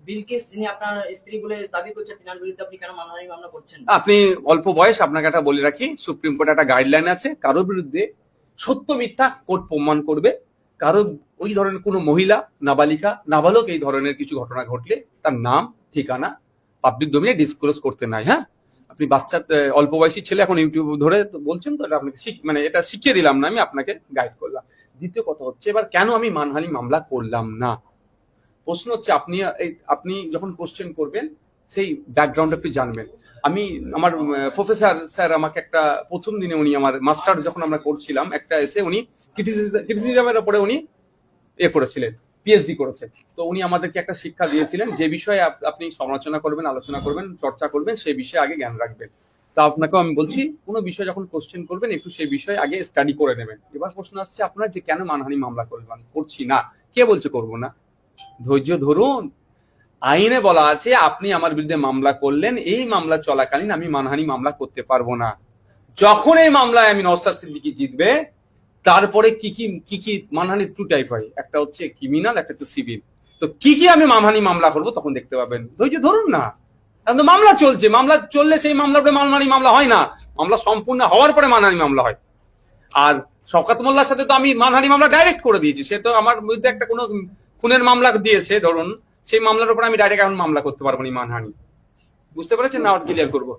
বিলকিস যিনি আপনার স্ত্রী বলে দাবি করছেন, তিনার বিরুদ্ধে আপনি কেন মানহানি মামলা করছেন? আপনি অল্প বয়স, আপনাকে একটা বলে রাখি, সুপ্রিম কোর্টে একটা গাইডলাইন আছে, কারোর বিরুদ্ধে সত্য মিথ্যা কোর্ট প্রমাণ করবে। কারো ওই ধরনের কোনো মহিলা, নাবালিকা, নাবালক এই ধরনের কিছু ঘটনা ঘটলে তার নাম, ঠিকানা পাবলিক ডোমেইনে ডিসক্লোজ করতে নাই। হ্যাঁ, আপনি বাচ্চা অল্প বয়সী ছেলে, এখন ইউটিউব ধরে বলছেন, তো এটা আপনাকে মানে এটা শিখিয়ে দিলাম না, আমি আপনাকে গাইড করলাম। দ্বিতীয় কথা হচ্ছে, এবার কেন আমি মানহানি মামলা করলাম না? প্রশ্ন হচ্ছে, আপনি যখন কোশ্চেন করবেন সেই ব্যাকগ্রাউন্ড আপনি জানবেন। আমি আমার প্রফেসর স্যার আমাকে একটা প্রথম দিনে, উনি আমার মাস্টার যখন আমরা করছিলাম, একটা এসে উনি ক্রিটিসিজমের উপরে উনি করেছিলেন, পিএইচডি করেছেন। তো উনি আমাদেরকে একটা শিক্ষা দিয়েছিলেন, যে বিষয়ে আপনি সমালোচনা করবেন, আলোচনা করবেন, চর্চা করবেন, সেই বিষয়ে আগে জ্ঞান রাখবেন। তা আপনাকেও আমি বলছি, কোনো বিষয় যখন কোশ্চেন করবেন একটু সেই বিষয়ে আগে স্টাডি করে নেবেন। এবার প্রশ্ন আসছে আপনার, যে কেন মানহানি মামলা করছি না? কে বলছে করবো না? ধৈর্য ধরুন। আইনে বলা আছে, আপনি আমার বিরুদ্ধে মামলা করলেন, এই মামলা চলাকালীন আমি মানহানি মামলা করতে পারবো না। যখন এই মামলায় আমি নওশাদ সিদ্দিকী জিতবে, তারপরে কি কি মানহানি টু টাইপ হয়, একটা হচ্ছে ক্রিমিনাল, একটা হচ্ছে সিভিল। তো কি আমি মানহানি মামলা করবো তখন দেখতে পাবেন। ধৈর্য ধরুন না, এখন তো মামলা চলছে। মামলা চললে সেই মামলার উপরে মানহানি মামলা হয় না, মামলা সম্পূর্ণ হওয়ার পরে মানহানি মামলা হয়। আর শওকত মোল্লার সাথে তো আমি মানহানি মামলা ডাইরেক্ট করে দিয়েছি। সে তো আমার বিরুদ্ধে একটা কোনো খুনের মামলা দিয়েছে ধরুন, সেই মামলার উপর আমি ডাইরেক্ট এখন মামলা করতে পারবো না মানহানি। বুঝতে পেরেছেন না? ক্লিয়ার করবো।